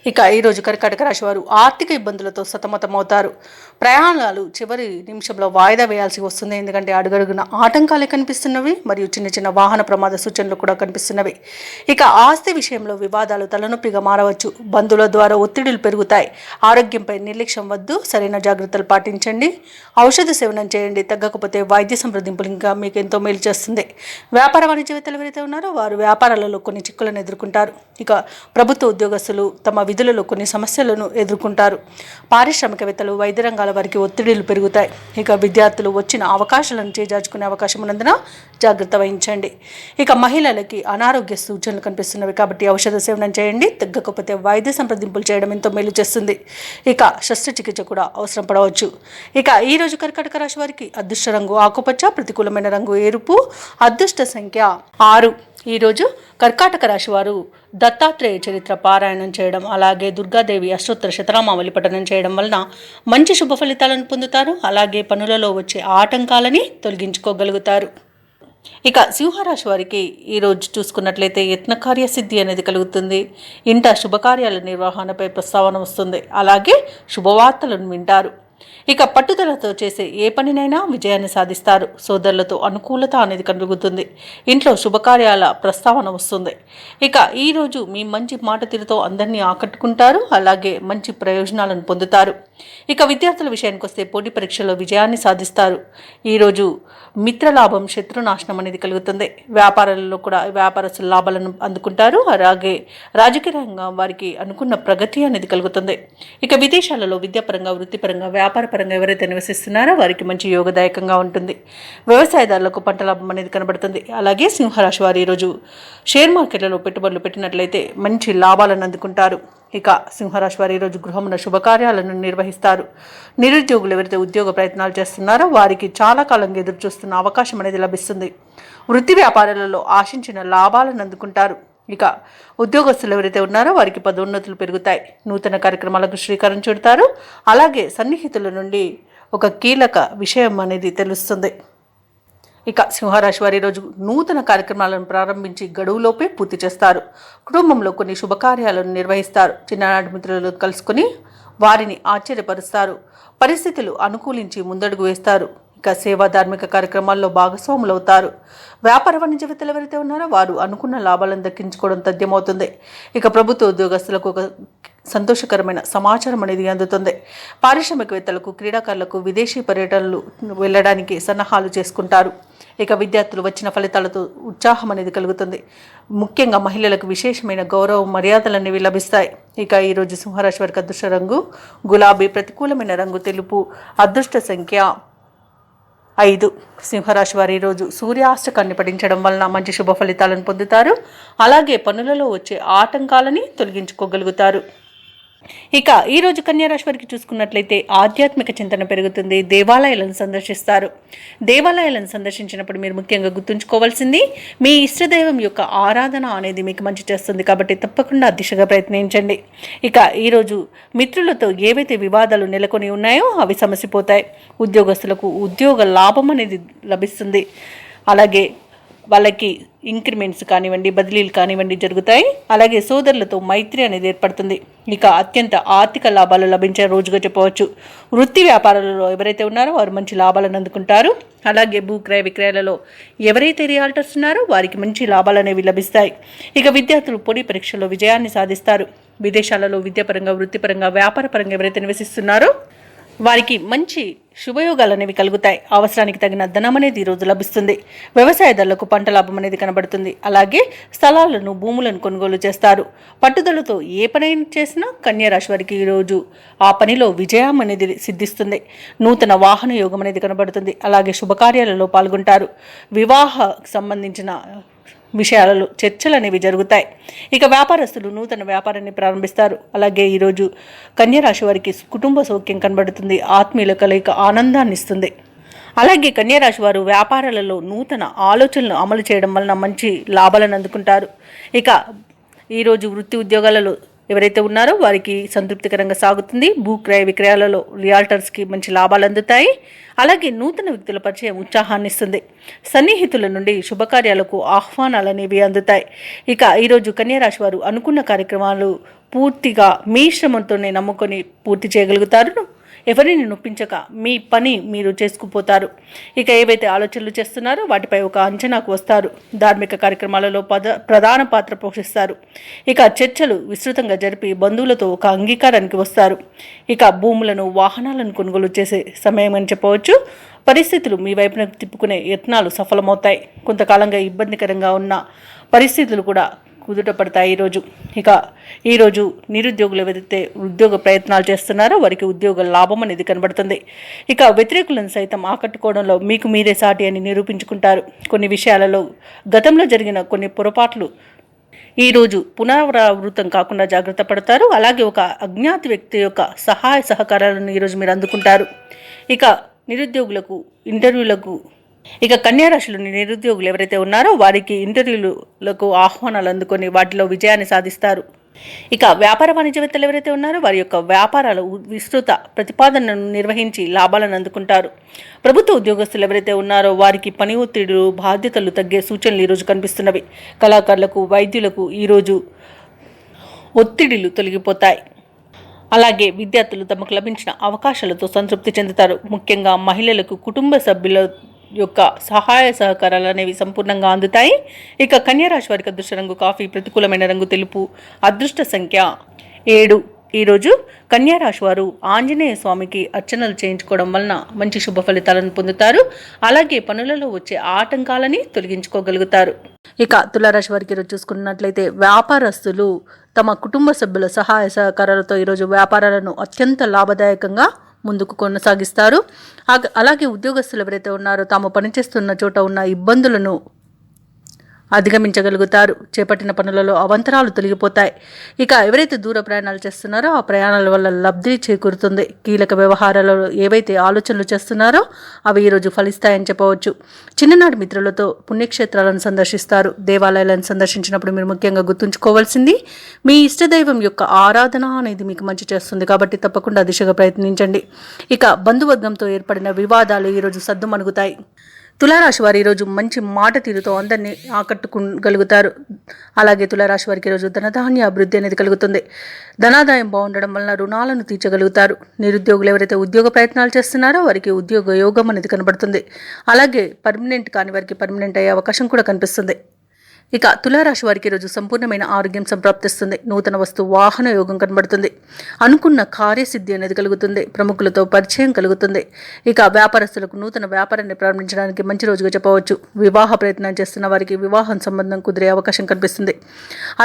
ఇక ఈరోజు కర్కాటక రాశి వారు ఆర్థిక ఇబ్బందులతో సతమతమవుతారు. ప్రయాణాలు చివరి నిమిషంలో వాయిదా వేయాల్సి వస్తుంది. ఎందుకంటే అడుగడుగున ఆటంకాలే కనిపిస్తున్నవి మరియు చిన్న చిన్న వాహన ప్రమాద సూచనలు కూడా కనిపిస్తున్నవి. ఇక ఆస్తి విషయంలో వివాదాలు తలనొప్పిగా మారవచ్చు. బంధువుల ద్వారా ఒత్తిడులు పెరుగుతాయి. ఆరోగ్యంపై నిర్లక్ష్యం వద్దు. సరైన జాగ్రత్తలు పాటించండి. ఔషధ సేవనం చేయండి. తగ్గకపోతే వైద్య సంప్రదింపులు ఇంకా మీకు ఎంతో మేలు చేస్తుంది. వ్యాపార వాణిజ్యవేత్తలు ఎవరైతే ఉన్నారో వారు వ్యాపారాలలో కొన్ని చిక్కులను ఎదుర్కొంటారు. ఇక ప్రభుత్వ ఉద్యోగస్తులు తమ విధులలో కొన్ని సమస్యలను ఎదుర్కొంటారు. పారిశ్రామికవేత్తలు, వైద్య రంగాల వారికి ఒత్తిడిలు పెరుగుతాయి. ఇక విద్యార్థులు వచ్చిన అవకాశాలను చేజార్చుకునే అవకాశం ఉన్నందున జాగ్రత్త వహించండి. ఇక మహిళలకి అనారోగ్య సూచనలు కనిపిస్తున్నవి. కాబట్టి ఔషధ సేవనం చేయండి. తగ్గకపోతే వైద్య సంప్రదింపులు చేయడం ఎంతో మేలు చేస్తుంది. ఇక శస్త్రచికిత్స కూడా అవసరం పడవచ్చు. ఇక ఈరోజు కర్కాటక రాశి వారికి అదృష్ట రంగు ఆకుపచ్చ, ప్రతికూలమైన రంగు ఎరుపు, అదృష్ట సంఖ్య 6. ఈరోజు కర్కాటక రాశి వారు దత్తాత్రేయ చరిత్ర పారాయణం చేయడం, అలాగే దుర్గాదేవి అష్టోత్తర శతనామావళి పఠనం చేయడం వలన మంచి శుభ ఫలితాలను పొందుతారు. అలాగే పనులలో వచ్చే ఆటంకాలని తొలగించుకోగలుగుతారు. ఇక సింహరాశి వారికి ఈరోజు చూసుకున్నట్లయితే యత్నకార్య సిద్ధి అనేది కలుగుతుంది. ఇంట శుభకార్యాల నిర్వహణపై ప్రస్తావన వస్తుంది. అలాగే శుభవార్తలను వింటారు. ఇక పట్టుదలతో చేసే ఏ పనినైనా విజయాన్ని సాధిస్తారు. సోదరులతో అనుకూలత అనేది కలుగుతుంది. ఇంట్లో శుభకార్యాల ప్రస్తావన వస్తుంది. ఇక ఈరోజు మీ మంచి మాట తీరుతో అందరినీ ఆకట్టుకుంటారు. అలాగే మంచి ప్రయోజనాలను పొందుతారు. ఇక విద్యార్థుల విషయానికి వస్తే పోటీ పరీక్షలో విజయాన్ని సాధిస్తారు. ఈరోజు మిత్రలాభం, శత్రునాశనం అనేది కలుగుతుంది. వ్యాపారాలలో కూడా వ్యాపారస్తుల లాభాలను అందుకుంటారు. అలాగే రాజకీయ రంగం వారికి అనుకున్న ప్రగతి అనేది కలుగుతుంది. ఇక విదేశాలలో విద్యాపరంగా, వృత్తిపరంగా, వ్యాపారపరంగా ఎవరైతే నివసిస్తున్నారో వారికి మంచి యోగదాయకంగా ఉంటుంది. వ్యవసాయదారులకు పంట లాభం అనేది కనబడుతుంది. అలాగే సింహరాశి వారు ఈరోజు షేర్ మార్కెట్లలో పెట్టుబడులు పెట్టినట్లయితే మంచి లాభాలను అందుకుంటారు. ఇక సింహరాశి వారు ఈరోజు గృహమున శుభకార్యాలను నిర్వహిస్తారు. నిరుద్యోగులు ఎవరైతే ఉద్యోగ ప్రయత్నాలు చేస్తున్నారో వారికి చాలా కాలంగా ఎదురు చూస్తున్న అవకాశం అనేది లభిస్తుంది. వృత్తి వ్యాపారాలలో ఆశించిన లాభాలను అందుకుంటారు. ఇక ఉద్యోగస్తులు ఎవరైతే ఉన్నారో వారికి పదోన్నతులు పెరుగుతాయి. నూతన కార్యక్రమాలకు శ్రీకారం చుడతారు. అలాగే సన్నిహితుల నుండి ఒక కీలక విషయం అనేది తెలుస్తుంది. ఇక సింహరాశి వారి రోజు నూతన కార్యక్రమాలను ప్రారంభించి గడువులోపే పూర్తి చేస్తారు. కుటుంబంలో కొన్ని శుభకార్యాలను నిర్వహిస్తారు. చిన్ననాటి మిత్రులను కలుసుకుని వారిని ఆశ్చర్యపరుస్తారు. పరిస్థితులు అనుకూలించి ముందడుగు వేస్తారు. ఇక సేవా ధార్మిక కార్యక్రమాల్లో భాగస్వాములు అవుతారు. వ్యాపార వాణిజ్యవేత్తలు ఎవరైతే ఉన్నారో వారు అనుకున్న లాభాలను దక్కించుకోవడం తథ్యమవుతుంది. ఇక ప్రభుత్వ ఉద్యోగస్తులకు ఒక సంతోషకరమైన సమాచారం అనేది అందుతుంది. పారిశ్రామికవేత్తలకు, క్రీడాకారులకు విదేశీ పర్యటనలు వెళ్ళడానికి సన్నాహాలు చేసుకుంటారు. ఇక విద్యార్థులు వచ్చిన ఫలితాలతో ఉత్సాహం అనేది కలుగుతుంది. ముఖ్యంగా మహిళలకు విశేషమైన గౌరవ మర్యాదలు అనేవి లభిస్తాయి. ఇక ఈరోజు సింహరాశి వారికి అదృష్ట రంగు గులాబీ, ప్రతికూలమైన రంగు తెలుపు, అదృష్ట సంఖ్య 5. సింహరాశి వారి ఈరోజు సూర్యాష్టకాన్ని పఠించడం వలన మంచి శుభ ఫలితాలను పొందుతారు. అలాగే పనులలో వచ్చే ఆటంకాలని తొలగించుకోగలుగుతారు. ఇక ఈరోజు కన్యారాశి వారికి చూసుకున్నట్లయితే ఆధ్యాత్మిక చింతన పెరుగుతుంది. దేవాలయాలను సందర్శిస్తారు. దేవాలయాలను సందర్శించినప్పుడు మీరు ముఖ్యంగా గుర్తుంచుకోవాల్సింది మీ ఇష్టదైవం యొక్క ఆరాధన అనేది మీకు మంచి చేస్తుంది. కాబట్టి తప్పకుండా దిశగా ప్రయత్నించండి. ఇక ఈరోజు మిత్రులతో ఏవైతే వివాదాలు నెలకొని ఉన్నాయో అవి సమసిపోతాయి. ఉద్యోగస్తులకు ఉద్యోగ లాభం అనేది లభిస్తుంది. అలాగే వాళ్ళకి ఇంక్రిమెంట్స్ కానివ్వండి, బదిలీలు కానివ్వండి జరుగుతాయి. అలాగే సోదరులతో మైత్రి అనేది ఏర్పడుతుంది. ఇక అత్యంత ఆర్థిక లాభాలు లభించే రోజుగా చెప్పవచ్చు. వృత్తి వ్యాపారాలలో ఎవరైతే ఉన్నారో వారు మంచి లాభాలను అందుకుంటారు. అలాగే భూక్రయ విక్రయాలలో ఎవరైతే రియాల్టర్స్ ఉన్నారో వారికి మంచి లాభాలు అనేవి లభిస్తాయి. ఇక విద్యార్థులు పోటీ పరీక్షల్లో విజయాన్ని సాధిస్తారు. విదేశాలలో విద్యాపరంగా, వృత్తిపరంగా, వ్యాపారపరంగా ఎవరైతే నివసిస్తున్నారో వారికి మంచి శుభయోగాలు అనేవి కలుగుతాయి. అవసరానికి తగిన ధనం అనేది ఈరోజు లభిస్తుంది. వ్యవసాయదారులకు పంట లాభం అనేది కనబడుతుంది. అలాగే స్థలాలను, భూములను కొనుగోలు చేస్తారు. పట్టుదలతో ఏ పని చేసినా కన్యారాశి వారికి ఈరోజు ఆ పనిలో విజయం అనేది సిద్ధిస్తుంది. నూతన వాహన యోగం అనేది కనబడుతుంది. అలాగే శుభకార్యాలలో పాల్గొంటారు. వివాహ సంబంధించిన విషయాలలో చర్చలు అనేవి జరుగుతాయి. ఇక వ్యాపారస్తులు నూతన వ్యాపారాన్ని ప్రారంభిస్తారు. అలాగే ఈరోజు కన్యారాశి వారికి కుటుంబ సౌఖ్యం కనబడుతుంది. ఆత్మీయుల కలయిక ఆనందాన్ని ఇస్తుంది. అలాగే కన్యారాశి వారు వ్యాపారాలలో నూతన ఆలోచనలు అమలు చేయడం వలన మంచి లాభాలను అందుకుంటారు. ఇక ఈరోజు వృత్తి ఉద్యోగాలలో ఎవరైతే ఉన్నారో వారికి సంతృప్తికరంగా సాగుతుంది. భూక్రయ విక్రయాలలో రియాల్టర్స్కి మంచి లాభాలు అందుతాయి. అలాగే నూతన వ్యక్తుల పరిచయం ఉత్సాహాన్ని ఇస్తుంది. సన్నిహితుల నుండి శుభకార్యాలకు ఆహ్వానాలు అనేవి అందుతాయి. ఇక ఈరోజు కన్యారాశి వారు అనుకున్న కార్యక్రమాలు పూర్తిగా మీ శ్రమంతోనే నమ్ముకొని పూర్తి చేయగలుగుతారు. ఎవరిని నొప్పించక మీ పని మీరు చేసుకుపోతారు. ఇక ఏవైతే ఆలోచనలు చేస్తున్నారో వాటిపై ఒక అంచనాకు వస్తారు. ధార్మిక కార్యక్రమాలలో ప్రధాన పాత్ర పోషిస్తారు. ఇక చర్చలు విస్తృతంగా జరిపి బంధువులతో ఒక అంగీకారానికి వస్తారు. ఇక భూములను, వాహనాలను కొనుగోలు చేసే సమయం అని చెప్పవచ్చు. పరిస్థితులు మీ వైపున తిప్పుకునే యత్నాలు సఫలమవుతాయి. కొంతకాలంగా ఇబ్బందికరంగా ఉన్న పరిస్థితులు కూడా కుదుట పడతాయి ఈరోజు. ఇక ఈరోజు నిరుద్యోగులు ఎవరైతే ఉద్యోగ ప్రయత్నాలు చేస్తున్నారో వారికి ఉద్యోగ లాభం అనేది కనబడుతుంది. ఇక వ్యతిరేకులను సైతం ఆకట్టుకోవడంలో మీకు మీరే సాటి అని నిరూపించుకుంటారు. కొన్ని విషయాలలో గతంలో జరిగిన కొన్ని పొరపాట్లు ఈరోజు పునరావృతం కాకుండా జాగ్రత్త పడతారు. అలాగే ఒక అజ్ఞాత వ్యక్తి యొక్క సహాయ సహకారాలను ఈరోజు మీరు అందుకుంటారు. ఇక నిరుద్యోగులకు ఇంటర్వ్యూలకు ఇక కన్యారాశిలోని నిరుద్యోగులు ఎవరైతే ఉన్నారో వారికి ఇంటర్వ్యూలకు ఆహ్వానాలు అందుకొని వాటిలో విజయాన్ని సాధిస్తారు. ఇక వ్యాపార వాణిజ్యవేత్తలు ఎవరైతే ఉన్నారో వారి యొక్క వ్యాపారాల విస్తృత ప్రతిపాదనను నిర్వహించి లాభాలను అందుకుంటారు. ప్రభుత్వ ఉద్యోగస్తులు ఎవరైతే ఉన్నారో వారికి పని ఒత్తిడులు, బాధ్యతలు తగ్గే సూచనలు ఈరోజు కనిపిస్తున్నవి. కళాకారులకు, వైద్యులకు ఈరోజు ఒత్తిడిలు తొలగిపోతాయి. అలాగే విద్యార్థులు తమకు లభించిన అవకాశాలతో సంతృప్తి చెందుతారు. ముఖ్యంగా మహిళలకు కుటుంబ సభ్యుల యొక్క సహాయ సహకారాలు అనేవి సంపూర్ణంగా అందుతాయి. ఇక కన్యారాశి వారికి అదృష్ట రంగు కాఫీ, ప్రతికూలమైన రంగు తెలుపు, అదృష్ట సంఖ్య 7. ఈరోజు కన్యారాశి వారు ఆంజనేయ స్వామికి అర్చనలు చేయించుకోవడం వలన మంచి శుభ ఫలితాలను పొందుతారు. అలాగే పనులలో వచ్చే ఆటంకాలని తొలగించుకోగలుగుతారు. ఇక తులారాశి వారికి ఈరోజు చూసుకున్నట్లయితే వ్యాపారస్తులు తమ కుటుంబ సభ్యుల సహాయ సహకారాలతో ఈరోజు వ్యాపారాలను అత్యంత లాభదాయకంగా ముందుకు కొనసాగిస్తారు. అలాగే ఉద్యోగస్తులు ఎవరైతే ఉన్నారో తాము పనిచేస్తున్న చోట ఉన్న ఇబ్బందులను అధిగమించగలుగుతారు. చేపట్టిన పనులలో అవంతరాలు తొలగిపోతాయి. ఇక ఎవరైతే దూర ప్రయాణాలు చేస్తున్నారో ఆ ప్రయాణాల వల్ల లబ్ధి చేకూరుతుంది. కీలక వ్యవహారాలలో ఏవైతే ఆలోచనలు చేస్తున్నారో అవి ఈరోజు ఫలిస్తాయని చెప్పవచ్చు. చిన్ననాటి మిత్రులతో పుణ్యక్షేత్రాలను సందర్శిస్తారు. దేవాలయాలను సందర్శించినప్పుడు మీరు ముఖ్యంగా గుర్తుంచుకోవాల్సింది మీ ఇష్టదైవం యొక్క ఆరాధన అనేది మీకు మంచి చేస్తుంది. కాబట్టి తప్పకుండా దిశగా ప్రయత్నించండి. ఇక బంధువర్గంతో ఏర్పడిన వివాదాలు ఈరోజు సద్దుమణుగుతాయి. తులారాశి వారు ఈరోజు మంచి మాట తీరుతో అందరినీ ఆకట్టుకోగలుగుతారు. అలాగే తులారాశి వారికి ఈరోజు ధనధాన్య అభివృద్ధి అనేది కలుగుతుంది. ధనాదాయం బాగుండడం వలన రుణాలను తీర్చగలుగుతారు. నిరుద్యోగులు ఎవరైతే ఉద్యోగ ప్రయత్నాలు చేస్తున్నారో వారికి ఉద్యోగ యోగం అనేది కనబడుతుంది. అలాగే పర్మనెంట్ కాని వారికి పర్మనెంట్ అయ్యే అవకాశం కూడా కనిపిస్తుంది. ఇక తులారాశి వారికి ఈరోజు సంపూర్ణమైన ఆరోగ్యం సంప్రాప్తిస్తుంది. నూతన వస్తు వాహన యోగం కనబడుతుంది. అనుకున్న కార్యసిద్ధి అనేది కలుగుతుంది. ప్రముఖులతో పరిచయం కలుగుతుంది. ఇక వ్యాపారస్తులకు నూతన వ్యాపారాన్ని ప్రారంభించడానికి మంచి రోజుగా చెప్పవచ్చు. వివాహ ప్రయత్నం చేస్తున్న వారికి వివాహం సంబంధం కుదిరే అవకాశం కనిపిస్తుంది.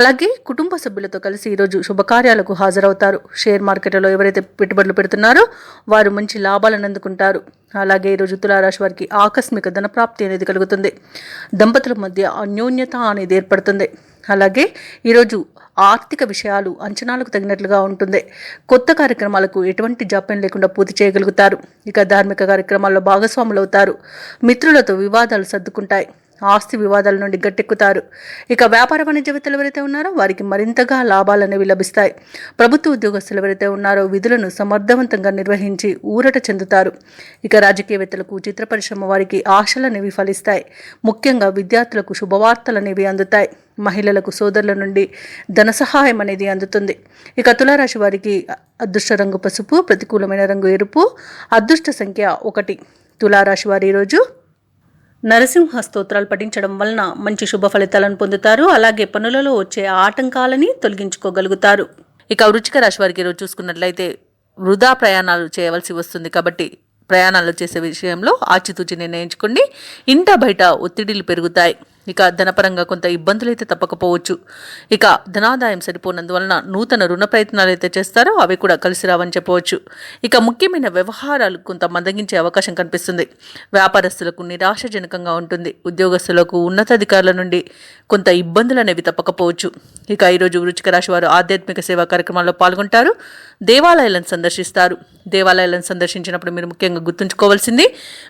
అలాగే కుటుంబ సభ్యులతో కలిసి ఈరోజు శుభకార్యాలకు హాజరవుతారు. షేర్ మార్కెట్లో ఎవరైతే పెట్టుబడులు పెడుతున్నారో వారు మంచి లాభాలను అందుకుంటారు. అలాగే ఈరోజు తులారాశి వారికి ఆకస్మిక ధనప్రాప్తి అనేది కలుగుతుంది. దంపతుల మధ్య అన్యోన్యత అనేది ఏర్పడుతుంది. అలాగే ఈరోజు ఆర్థిక విషయాలు అంచనాలకు తగినట్లుగా ఉంటుంది. కొత్త కార్యక్రమాలకు ఎటువంటి జాప్యం లేకుండా పూర్తి చేయగలుగుతారు. ఇక ధార్మిక కార్యక్రమాల్లో భాగస్వాములు అవుతారు. మిత్రులతో వివాదాలు సర్దుకుంటాయి. ఆస్తి వివాదాల నుండి గట్టెక్కుతారు. ఇక వ్యాపార వాణిజ్యవేత్తలు ఎవరైతే ఉన్నారో వారికి మరింతగా లాభాలు అనేవి లభిస్తాయి. ప్రభుత్వ ఉద్యోగస్తులు ఎవరైతే ఉన్నారో విధులను సమర్థవంతంగా నిర్వహించి ఊరట చెందుతారు. ఇక రాజకీయవేత్తలకు, చిత్ర పరిశ్రమ వారికి ఆశలు అనేవి ఫలిస్తాయి. ముఖ్యంగా విద్యార్థులకు శుభవార్తలు అనేవి అందుతాయి. మహిళలకు సోదరుల నుండి ధన సహాయం అనేది అందుతుంది. ఇక తులారాశి వారికి అదృష్ట రంగు పసుపు, ప్రతికూలమైన రంగు ఎరుపు, అదృష్ట సంఖ్య 1. తులారాశి వారు ఈరోజు నరసింహ స్తోత్రాలు పఠించడం వలన మంచి శుభ ఫలితాలను పొందుతారు. అలాగే పనులలో వచ్చే ఆటంకాలని తొలగించుకోగలుగుతారు. ఇక వృశ్చిక రాశి వారికి ఈరోజు చూసుకున్నట్లయితే వృధా ప్రయాణాలు చేయవలసి వస్తుంది. కాబట్టి ప్రయాణాలు చేసే విషయంలో ఆచితూచి నిర్ణయించుకోండి. ఇంట బయట ఒత్తిడిలు పెరుగుతాయి. ఇక ధనపరంగా కొంత ఇబ్బందులు అయితే తప్పకపోవచ్చు. ఇక ధనాదాయం సరిపోనందువలన నూతన రుణ ప్రయత్నాలు అయితే చేస్తారో అవి కూడా కలిసి రావని చెప్పవచ్చు. ఇక ముఖ్యమైన వ్యవహారాలు కొంత మందగించే అవకాశం కనిపిస్తుంది. వ్యాపారస్తులకు నిరాశజనకంగా ఉంటుంది. ఉద్యోగస్తులకు ఉన్నతాధికారుల నుండి కొంత ఇబ్బందులు అనేవి తప్పకపోవచ్చు. ఇక ఈరోజు వృశ్చిక రాశి వారు ఆధ్యాత్మిక సేవా కార్యక్రమాల్లో పాల్గొంటారు. దేవాలయాలను సందర్శిస్తారు. దేవాలయాలను సందర్శించినప్పుడు మీరు ముఖ్యంగా గుర్తుంచుకోవాల్సింది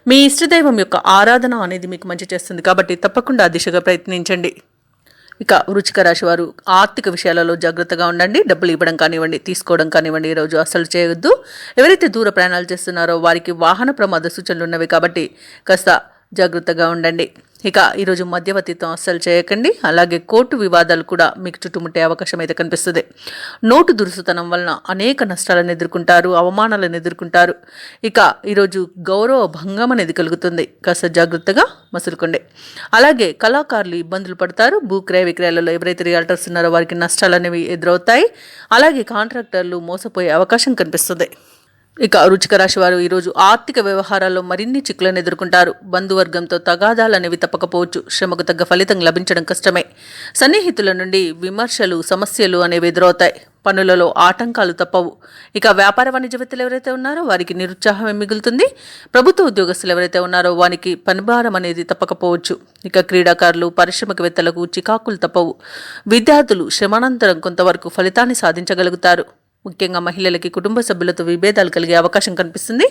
మీ ఇష్టదైవం యొక్క ఆరాధన అనేది మీకు మంచి చేస్తుంది. కాబట్టి తప్పకుండా దిశగా ప్రయత్నించండి. ఇక వృశ్చిక రాశి వారు ఆర్థిక విషయాలలో జాగ్రత్తగా ఉండండి. డబ్బులు ఇవ్వడం కానివ్వండి, తీసుకోవడం కానివ్వండి ఈరోజు అసలు చేయవద్దు. ఎవరైతే దూర ప్రయాణాలు చేస్తున్నారో వారికి వాహన ప్రమాద సూచనలు ఉన్నవి కాబట్టి కాస్త జాగ్రత్తగా ఉండండి. ఇక ఈరోజు మధ్యవర్తిత్వం అస్సలు చేయకండి. అలాగే కోర్టు వివాదాలు కూడా మీకు చుట్టుముట్టే అవకాశం అయితే కనిపిస్తుంది. నోటు దురుసుతనం వలన అనేక నష్టాలను ఎదుర్కొంటారు, అవమానాలను ఎదుర్కొంటారు. ఇక ఈరోజు గౌరవ భంగం అనేది కలుగుతుంది. కాస్త జాగ్రత్తగా మసులుకోండి. అలాగే కళాకారులు ఇబ్బందులు పడతారు. భూ క్రయ విక్రయాలలో ఎవరైతే రియాల్టర్స్ ఉన్నారో వారికి నష్టాలు అనేవి ఎదురవుతాయి. అలాగే కాంట్రాక్టర్లు మోసపోయే అవకాశం కనిపిస్తుంది. ఇక వృశ్చిక రాశి వారు ఈరోజు ఆర్థిక వ్యవహారాల్లో మరిన్ని చిక్కులను ఎదుర్కొంటారు. బంధువర్గంతో తగాదాలు అనేవి తప్పకపోవచ్చు. శ్రమకు తగ్గ ఫలితం లభించడం కష్టమే. సన్నిహితుల నుండి విమర్శలు, సమస్యలు అనేవి ఎదురవుతాయి. పనులలో ఆటంకాలు తప్పవు. ఇక వ్యాపార వాణిజ్యవేత్తలు ఎవరైతే ఉన్నారో వారికి నిరుత్సాహమే మిగులుతుంది. ప్రభుత్వ ఉద్యోగస్తులు ఎవరైతే ఉన్నారో వారికి పనిభారం అనేది తప్పకపోవచ్చు. ఇక క్రీడాకారులు, పారిశ్రామికవేత్తలకు చికాకులు తప్పవు. విద్యార్థులు శ్రమానంతరం కొంతవరకు ఫలితాన్ని సాధించగలుగుతారు. ముఖ్యంగా మహిళలకి కుటుంబ సభ్యులతో విభేదాలు కలిగే అవకాశం కనిపిస్తుంది.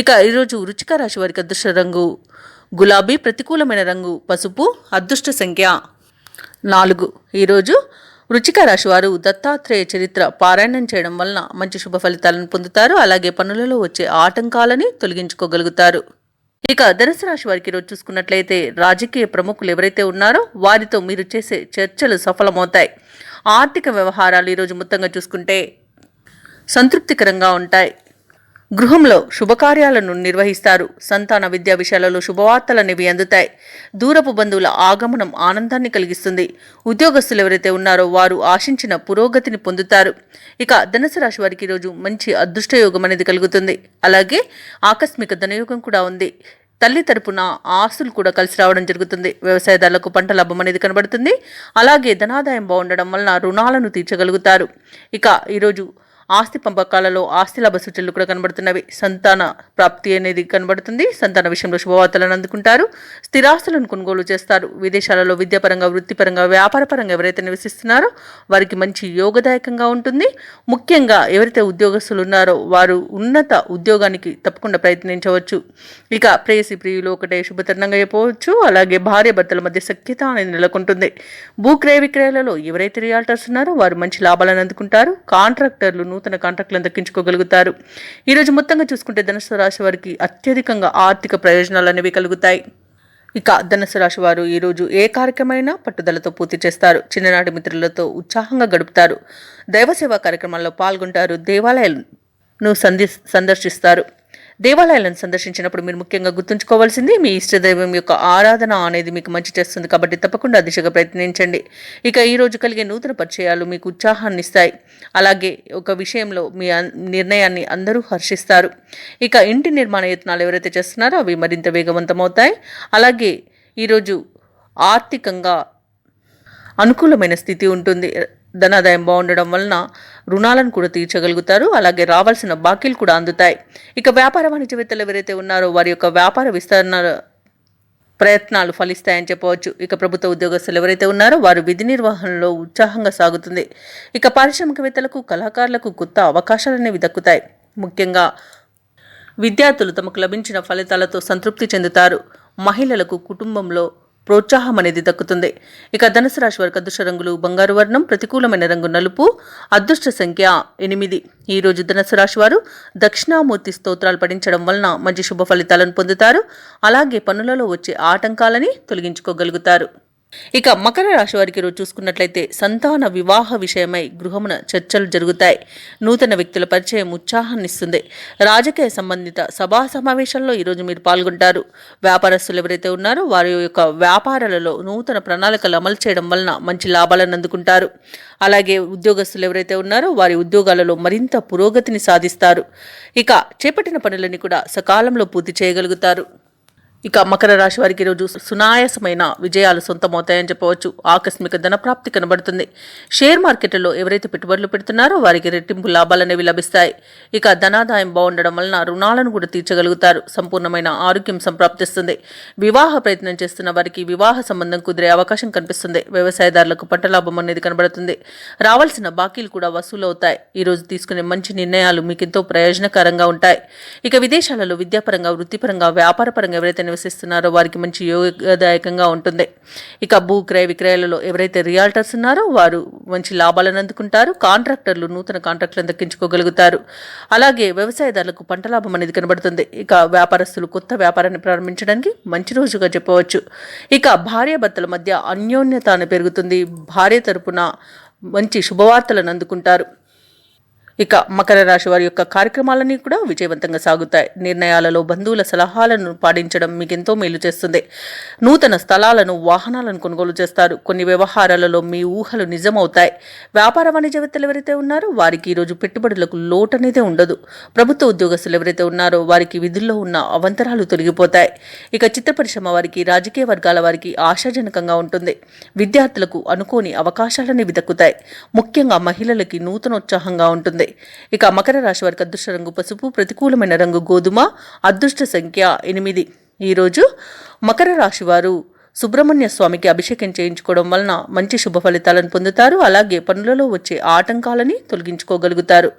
ఇక ఈరోజు వృశ్చిక రాశి వారికి అదృష్ట రంగు గులాబీ, ప్రతికూలమైన రంగు పసుపు, అదృష్ట సంఖ్య 4. ఈరోజు వృశ్చిక రాశి వారు దత్తాత్రేయ చరిత్ర పారాయణం చేయడం వలన మంచి శుభ ఫలితాలను పొందుతారు. అలాగే పనులలో వచ్చే ఆటంకాలని తొలగించుకోగలుగుతారు. ఇక ధనుసు రాశి వారికి ఈరోజు చూసుకున్నట్లయితే రాజకీయ ప్రముఖులు ఎవరైతే ఉన్నారో వారితో మీరు చేసే చర్చలు సఫలమవుతాయి. ఆర్థిక వ్యవహారాలు ఈరోజు మొత్తంగా చూసుకుంటే సంతృప్తికరంగా ఉంటాయి. గృహంలో శుభకార్యాలను నిర్వహిస్తారు. సంతాన విద్యా విషయాలలో శుభవార్తలు అనేవి అందుతాయి. దూరపు బంధువుల ఆగమనం ఆనందాన్ని కలిగిస్తుంది. ఉద్యోగస్తులు ఎవరైతే ఉన్నారో వారు ఆశించిన పురోగతిని పొందుతారు. ఇక ధనుసు రాశి వారికి ఈరోజు మంచి అదృష్టయోగం అనేది కలుగుతుంది. అలాగే ఆకస్మిక ధనయోగం కూడా ఉంది. తల్లి తరపున ఆస్తులు కూడా కలిసి రావడం జరుగుతుంది. వ్యవసాయదారులకు పంట లాభం అనేది కనబడుతుంది. అలాగే ధనాదాయం బాగుండడం వలన రుణాలను తీర్చగలుగుతారు. ఇక ఈరోజు ఆస్తి పంపకాలలో ఆస్తి లాభ సూచనలు కూడా కనబడుతున్నవి. సంతాన ప్రాప్తి అనేది కనబడుతుంది. సంతాన విషయంలో శుభవార్తలను అందుకుంటారు. స్థిరాస్తులను కొనుగోలు చేస్తారు. విదేశాలలో విద్యాపరంగా, వృత్తిపరంగా, వ్యాపారపరంగా ఎవరైతే నివసిస్తున్నారో వారికి మంచి యోగదాయకంగా ఉంటుంది. ముఖ్యంగా ఎవరైతే ఉద్యోగస్తులు ఉన్నారో వారు ఉన్నత ఉద్యోగానికి తప్పకుండా ప్రయత్నించవచ్చు. ఇక ప్రేయసి ప్రియులు ఒకటే శుభతరుణంగా చెప్పవచ్చు. అలాగే భార్య భర్తల మధ్య సఖ్యత అనేది నెలకొంటుంది. భూ క్రయ విక్రయాలలో ఎవరైతే రియాల్టర్స్ ఉన్నారో వారు మంచి లాభాలను అందుకుంటారు. కాంట్రాక్టర్లు నూతన కాంట్రాక్టులను దక్కించుకోగలుగుతారు. ఈరోజు మొత్తంగా చూసుకుంటే ధనుసు రాశి వారికి అత్యధికంగా ఆర్థిక ప్రయోజనాలు అనేవి కలుగుతాయి. ఇక ధనుసు రాశి వారు ఈరోజు ఏ కార్యక్రమైనా పట్టుదలతో పూర్తి చేస్తారు. చిన్ననాటి మిత్రులతో ఉత్సాహంగా గడుపుతారు. దైవ సేవా కార్యక్రమాల్లో పాల్గొంటారు. దేవాలయాలను సందర్శిస్తారు. దేవాలయాలను సందర్శించినప్పుడు మీరు ముఖ్యంగా గుర్తుంచుకోవాల్సింది మీ ఇష్టదైవం యొక్క ఆరాధన అనేది మీకు మంచి చేస్తుంది. కాబట్టి తప్పకుండా దిశగా ప్రయత్నించండి. ఇక ఈరోజు కలిగే నూతన పరిచయాలు మీకు ఉత్సాహాన్ని ఇస్తాయి. అలాగే ఒక విషయంలో మీ నిర్ణయాన్ని అందరూ హర్షిస్తారు. ఇక ఇంటి నిర్మాణ యత్నాలు ఎవరైతే చేస్తున్నారో అవి మరింత వేగవంతమవుతాయి. అలాగే ఈరోజు ఆర్థికంగా అనుకూలమైన స్థితి ఉంటుంది. ధనాదాయం బాగుండడం వలన రుణాలను కూడా తీర్చగలుగుతారు. అలాగే రావాల్సిన బాకీలు కూడా అందుతాయి. ఇక వ్యాపార వాణిజ్యవేత్తలు ఎవరైతే ఉన్నారో వారి యొక్క వ్యాపార విస్తరణ ప్రయత్నాలు ఫలిస్తాయని చెప్పవచ్చు. ఇక ప్రభుత్వ ఉద్యోగస్తులు ఎవరైతే ఉన్నారో వారు విధి నిర్వహణలో ఉత్సాహంగా సాగుతుంది. ఇక పారిశ్రామికవేత్తలకు, కళాకారులకు కొత్త అవకాశాలనేవి దక్కుతాయి. ముఖ్యంగా విద్యార్థులు తమకు లభించిన ఫలితాలతో సంతృప్తి చెందుతారు. మహిళలకు కుటుంబంలో ప్రోత్సాహం అనేది దక్కుతుంది. ఇక ధనుసు రాశి వారికి అదృష్ట రంగులు బంగారు వర్ణం, ప్రతికూలమైన రంగు నలుపు, అదృష్ట సంఖ్య 8. ఈ రోజు ధనుసు రాశి వారు దక్షిణామూర్తి స్తోత్రాలు పఠించడం వలన మంచి శుభ ఫలితాలను పొందుతారు. అలాగే పనులలో వచ్చే ఆటంకాలని తొలగించుకోగలుగుతారు. ఇక మకర రాశి వారికి రోజు చూసుకున్నట్లయితే సంతాన వివాహ విషయమై గృహమున చర్చలు జరుగుతాయి. నూతన వ్యక్తుల పరిచయం ఉత్సాహాన్నిస్తుంది. రాజకీయ సంబంధిత సభా సమావేశాల్లో ఈరోజు మీరు పాల్గొంటారు. వ్యాపారస్తులు ఎవరైతే ఉన్నారో వారి యొక్క వ్యాపారాలలో నూతన ప్రణాళికలు అమలు చేయడం వలన మంచి లాభాలను అందుకుంటారు. అలాగే ఉద్యోగస్తులు ఎవరైతే ఉన్నారో వారి ఉద్యోగాలలో మరింత పురోగతిని సాధిస్తారు. ఇక చేపట్టిన పనులన్నీ కూడా సకాలంలో పూర్తి చేయగలుగుతారు. ఇక మకర రాశి వారికి ఈరోజు సునాయాసమైన విజయాలు సొంతమవుతాయని చెప్పవచ్చు. ఆకస్మిక ధనప్రాప్తి కనబడుతుంది. షేర్ మార్కెట్లలో ఎవరైతే పెట్టుబడులు పెడుతున్నారో వారికి రెట్టింపు లాభాలనేవి లభిస్తాయి. ఇక ధనాదాయం బాగుండడం వలన రుణాలను కూడా తీర్చగలుగుతారు. సంపూర్ణమైన ఆరోగ్యం సంప్రాప్తిస్తుంది. వివాహ ప్రయత్నం చేస్తున్న వారికి వివాహ సంబంధం కుదిరే అవకాశం కనిపిస్తుంది. వ్యవసాయదారులకు పంట లాభం అనేది కనబడుతుంది. రావాల్సిన బాకీలు కూడా వసూలు అవుతాయి. ఈరోజు తీసుకునే మంచి నిర్ణయాలు మీకు ఎంతో ప్రయోజనకరంగా ఉంటాయి. ఇక విదేశాలలో విద్యాపరంగా, వృత్తిపరంగా, వ్యాపారపరంగా ఎవరైతే నివసిస్తున్నారో వారికి మంచి యోగదాయకంగా ఉంటుంది. ఇక భూ క్రయ విక్రయాలలో ఎవరైతే రియాల్టర్స్ ఉన్నారో వారు మంచి లాభాలను అందుకుంటారు. కాంట్రాక్టర్లు నూతన కాంట్రాక్టులను దక్కించుకోగలుగుతారు. అలాగే వ్యవసాయదారులకు పంట లాభం అనేది కనబడుతుంది. ఇక వ్యాపారస్తులు కొత్త వ్యాపారాన్ని ప్రారంభించడానికి మంచి రోజుగా చెప్పవచ్చు. ఇక భార్యాభర్తల మధ్య అన్యోన్యత పెరుగుతుంది. భార్య తరపున మంచి శుభవార్తలను అందుకుంటారు. ఇక మకర రాశి వారి యొక్క కార్యక్రమాలన్నీ కూడా విజయవంతంగా సాగుతాయి. నిర్ణయాలలో బంధువుల సలహాలను పాటించడం మీకు ఎంతో మేలు చేస్తుంది. నూతన స్థలాలను, వాహనాలను కొనుగోలు చేస్తారు. కొన్ని వ్యవహారాలలో మీ ఊహలు నిజమవుతాయి. వ్యాపార వాణిజ్యవేత్తలు ఎవరైతే ఉన్నారో వారికి ఈరోజు పెట్టుబడులకు లోటు అనేది ఉండదు. ప్రభుత్వ ఉద్యోగస్తులు ఎవరైతే ఉన్నారో వారికి విధుల్లో ఉన్న అవంతరాలు తొలగిపోతాయి. ఇక చిత్ర పరిశ్రమ వారికి, రాజకీయ వర్గాల వారికి ఆశాజనకంగా ఉంటుంది. విద్యార్థులకు అనుకోని అవకాశాలనేవి దక్కుతాయి. ముఖ్యంగా మహిళలకి నూతనోత్సాహంగా ఉంటుంది. ఇక మకర రాశి వారికి అదృష్ట రంగు పసుపు, ప్రతికూలమైన రంగు గోధుమ, అదృష్ట సంఖ్య 8. ఈరోజు మకర రాశి వారు సుబ్రహ్మణ్య స్వామికి అభిషేకం చేయించుకోవడం వలన మంచి శుభ ఫలితాలను పొందుతారు. అలాగే పనులలో వచ్చే ఆటంకాలని తొలగించుకోగలుగుతారు.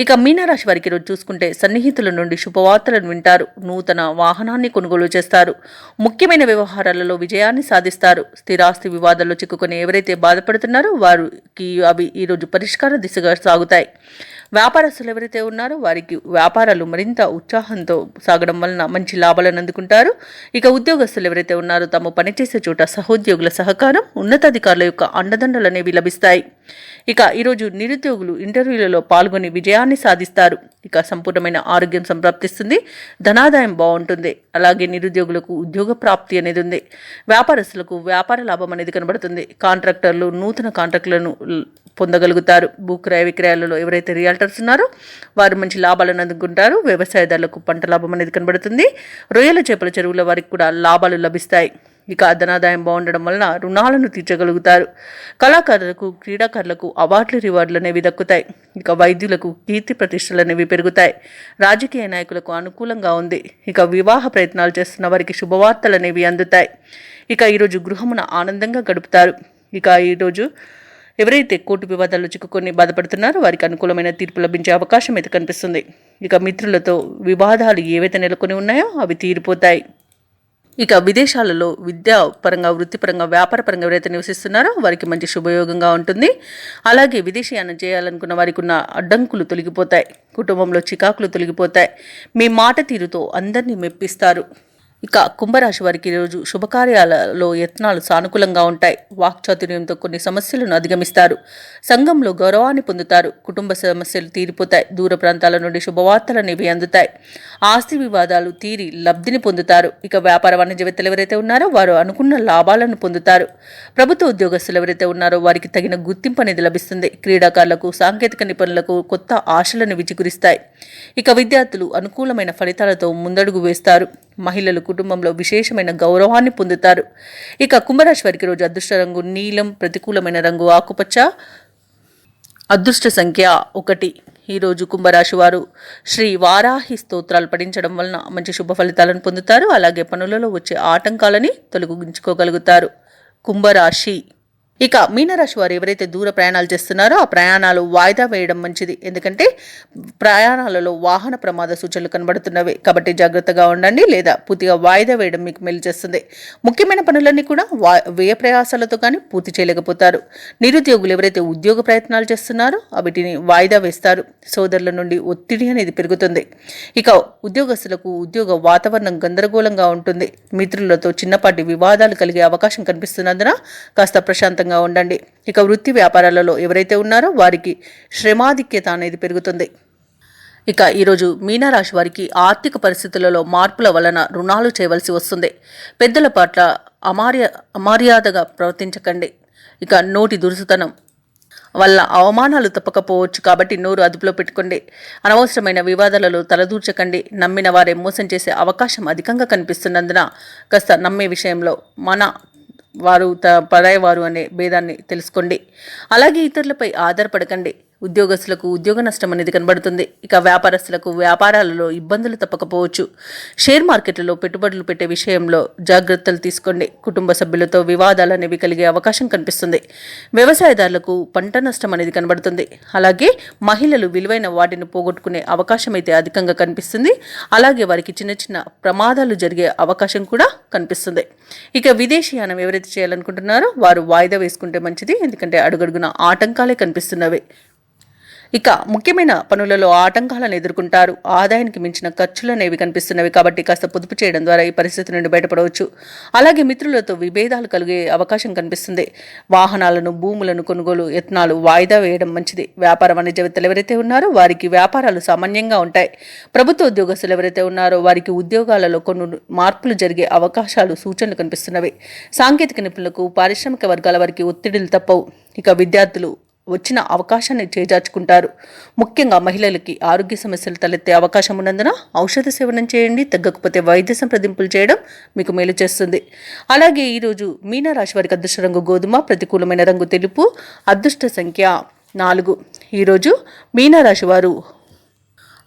ఇక మీనరాశి వారికి రోజు చూసుకుంటే సన్నిహితుల నుండి శుభవార్తలను వింటారు. నూతన వాహనాన్ని కొనుగోలు చేస్తారు. ముఖ్యమైన వ్యవహారాలలో విజయాన్ని సాధిస్తారు. స్థిరాస్తి వివాదాల్లో చిక్కుకొని ఎవరైతే బాధపడుతున్నారో వారికి అవి ఈరోజు పరిష్కార దిశగా సాగుతాయి. వ్యాపారస్తులు ఎవరైతే ఉన్నారో వారికి వ్యాపారాలు మరింత ఉత్సాహంతో సాగడం వలన మంచి లాభాలను అందుకుంటారు. ఇక ఉద్యోగస్తులు ఎవరైతే ఉన్నారో తాము పనిచేసే చోట సహోద్యోగుల సహకారం, ఉన్నతాధికారుల యొక్క అండదండలు అనేవి లభిస్తాయి. ఇక ఈరోజు నిరుద్యోగులు ఇంటర్వ్యూలలో పాల్గొని విజయాన్ని సాధిస్తారు. ఇక సంపూర్ణమైన ఆరోగ్యం సంప్రాప్తిస్తుంది. ధనాదాయం బాగుంటుంది. అలాగే నిరుద్యోగులకు ఉద్యోగ ప్రాప్తి అనేది ఉంది. వ్యాపారస్తులకు వ్యాపార లాభం అనేది కనబడుతుంది. కాంట్రాక్టర్లు నూతన కాంట్రాక్టులను పొందగలుగుతారు. భూ క్రయ విక్రయాలలో ఎవరైతే రియాల్టర్స్ ఉన్నారో వారు మంచి లాభాలను అందుకుంటారు. వ్యవసాయదారులకు పంట లాభం అనేది కనబడుతుంది. రొయ్యల చేపల చెరువుల వారికి కూడా లాభాలు లభిస్తాయి. ఇక ధనాదాయం బాగుండడం వలన రుణాలను తీర్చగలుగుతారు. కళాకారులకు, క్రీడాకారులకు అవార్డులు, రివార్డులు అనేవి దక్కుతాయి. ఇక వైద్యులకు కీర్తి ప్రతిష్టలు అనేవి పెరుగుతాయి. రాజకీయ నాయకులకు అనుకూలంగా ఉంది. ఇక వివాహ ప్రయత్నాలు చేస్తున్న వారికి శుభవార్తలు అనేవి అందుతాయి. ఇక ఈరోజు గృహమున ఆనందంగా గడుపుతారు. ఇక ఈరోజు ఎవరైతే కోర్టు వివాదాల్లో చిక్కుకొని బాధపడుతున్నారో వారికి అనుకూలమైన తీర్పు లభించే అవకాశం అయితే కనిపిస్తుంది. ఇక మిత్రులతో వివాదాలు ఏవైతే నెలకొని ఉన్నాయో అవి తీరిపోతాయి. ఇక విదేశాలలో విద్యాపరంగా, వృత్తిపరంగా, వ్యాపారపరంగా ఎవరైతే నివసిస్తున్నారో వారికి మంచి శుభయోగంగా ఉంటుంది. అలాగే విదేశీయానం చేయాలనుకున్న వారికి ఉన్న అడ్డంకులు తొలగిపోతాయి. కుటుంబంలో చికాకులు తొలగిపోతాయి. మీ మాట తీరుతో అందరినీ మెప్పిస్తారు. ఇక కుంభరాశి వారికి ఈరోజు శుభకార్యాలలో యత్నాలు సానుకూలంగా ఉంటాయి. వాక్చాతుర్యంతో కొన్ని సమస్యలను అధిగమిస్తారు. సంఘంలో గౌరవాన్ని పొందుతారు. కుటుంబ సమస్యలు తీరిపోతాయి. దూర ప్రాంతాల నుండి శుభవార్తలు అనేవి అందుతాయి. ఆస్తి వివాదాలు తీరి లబ్ధిని పొందుతారు. ఇక వ్యాపార వాణిజ్యవేత్తలు ఎవరైతే ఉన్నారో వారు అనుకున్న లాభాలను పొందుతారు. ప్రభుత్వ ఉద్యోగస్తులు ఎవరైతే ఉన్నారో వారికి తగిన గుర్తింపు అనేది లభిస్తుంది. క్రీడాకారులకు, సాంకేతిక నిపుణులకు కొత్త ఆశలను విచిగురిస్తాయి. ఇక విద్యార్థులు అనుకూలమైన ఫలితాలతో ముందడుగు వేస్తారు. మహిళలు కుటుంబంలో విశేషమైన గౌరవాన్ని పొందుతారు. ఇక కుంభరాశి వారికి రోజు అదృష్ట రంగు నీలం, ప్రతికూలమైన రంగు ఆకుపచ్చ, అదృష్ట సంఖ్య 1. ఈరోజు కుంభరాశి వారు శ్రీ వారాహి స్తోత్రాలు పఠించడం వలన మంచి శుభ ఫలితాలను పొందుతారు. అలాగే పనులలో వచ్చే ఆటంకాలని తొలగించుకోగలుగుతారు. కుంభరాశి. ఇక మీనరాశి వారు ఎవరైతే దూర ప్రయాణాలు చేస్తున్నారో ఆ ప్రయాణాలు వాయిదా వేయడం మంచిది. ఎందుకంటే ప్రయాణాలలో వాహన ప్రమాద సూచనలు కనబడుతున్నవి కాబట్టి జాగ్రత్తగా ఉండండి, లేదా పూర్తిగా వాయిదా వేయడం మీకు మేలు చేస్తుంది. ముఖ్యమైన పనులన్నీ కూడా వ్యయ ప్రయాసాలతో కానీ పూర్తి చేయలేకపోతారు. నిరుద్యోగులు ఎవరైతే ఉద్యోగ ప్రయత్నాలు చేస్తున్నారో వీటిని వాయిదా వేస్తారు. సోదరుల నుండి ఒత్తిడి అనేది పెరుగుతుంది. ఇక ఉద్యోగస్తులకు ఉద్యోగ వాతావరణం గందరగోళంగా ఉంటుంది. మిత్రులతో చిన్నపాటి వివాదాలు కలిగే అవకాశం కనిపిస్తున్నందున కాస్త ప్రశాంతంగా ఉండండి. ఇక వృత్తి వ్యాపారాలలో ఎవరైతే ఉన్నారో వారికి శ్రమాధిక్యత అనేది పెరుగుతుంది. ఇక ఈరోజు మీనరాశి వారికి ఆర్థిక పరిస్థితులలో మార్పుల వలన రుణాలు చేయవలసి వస్తుంది. పెద్దల పట్ల అమర్యాదగా ప్రవర్తించకండి. ఇక నోటి దురుసుతనం వల్ల అవమానాలు తప్పకపోవచ్చు కాబట్టి నోరు అదుపులో పెట్టుకోండి. అనవసరమైన వివాదాలలో తలదూర్చకండి. నమ్మిన వారే మోసం చేసే అవకాశం అధికంగా కనిపిస్తున్నందున కాస్త నమ్మే విషయంలో వారు పరాయవారు అనే భేదాన్ని తెలుసుకోండి. అలాగే ఇతరులపై ఆధారపడకండి. ఉద్యోగస్తులకు ఉద్యోగ నష్టం అనేది కనబడుతుంది. ఇక వ్యాపారస్తులకు వ్యాపారాలలో ఇబ్బందులు తప్పకపోవచ్చు. షేర్ మార్కెట్లలో పెట్టుబడులు పెట్టే విషయంలో జాగ్రత్తలు తీసుకోండి. కుటుంబ సభ్యులతో వివాదాలు అనేవి కలిగే అవకాశం కనిపిస్తుంది. వ్యవసాయదారులకు పంట నష్టం అనేది కనబడుతుంది. అలాగే మహిళలు విలువైన వాటిని పోగొట్టుకునే అవకాశం అయితే అధికంగా కనిపిస్తుంది. అలాగే వారికి చిన్న చిన్న ప్రమాదాలు జరిగే అవకాశం కూడా కనిపిస్తుంది. ఇక విదేశీయానం ఎవరైతే చేయాలనుకుంటున్నారో వారు వాయిదా వేసుకుంటే మంచిది. ఎందుకంటే అడుగడుగున ఆటంకాలే కనిపిస్తున్నవి. ఇక ముఖ్యమైన పనులలో ఆటంకాలను ఎదుర్కొంటారు. ఆదాయానికి మించిన ఖర్చులు అనేవి కనిపిస్తున్నవి కాబట్టి కాస్త పొదుపు చేయడం ద్వారా ఈ పరిస్థితి నుండి బయటపడవచ్చు. అలాగే మిత్రులతో విభేదాలు కలిగే అవకాశం కనిపిస్తుంది. వాహనాలను భూములను కొనుగోలు యత్నాలు వాయిదా వేయడం మంచిది. వ్యాపార వాణిజ్యవేత్తలు ఎవరైతే ఉన్నారో వారికి వ్యాపారాలు సామాన్యంగా ఉంటాయి. ప్రభుత్వ ఉద్యోగస్తులు ఎవరైతే ఉన్నారో వారికి ఉద్యోగాలలో కొన్ని మార్పులు జరిగే అవకాశాలు సూచనలు కనిపిస్తున్నవి. సాంకేతిక నిపుణులకు పారిశ్రామిక వర్గాల వారికి ఒత్తిడిలు తప్పవు. ఇక విద్యార్థులు వచ్చిన అవకాశాన్ని చేజార్చుకుంటారు. ముఖ్యంగా మహిళలకి ఆరోగ్య సమస్యలు తలెత్తే అవకాశం ఉన్నందున ఔషధ సేవనం చేయండి. తగ్గకపోతే వైద్య సంప్రదింపులు చేయడం మీకు మేలు చేస్తుంది. అలాగే ఈరోజు మీనరాశి వారికి అదృష్ట రంగు గోధుమ, ప్రతికూలమైన రంగు తెలుపు, అదృష్ట సంఖ్య 4. ఈరోజు మీనరాశి వారు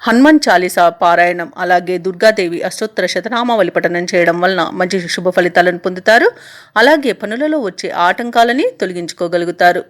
హనుమాన్ చాలీసా పారాయణం అలాగే దుర్గాదేవి అష్టోత్తర శతనామావళి పఠనం చేయడం వలన మంచి శుభ ఫలితాలను పొందుతారు. అలాగే పనులలో వచ్చే ఆటంకాలని తొలగించుకోగలుగుతారు.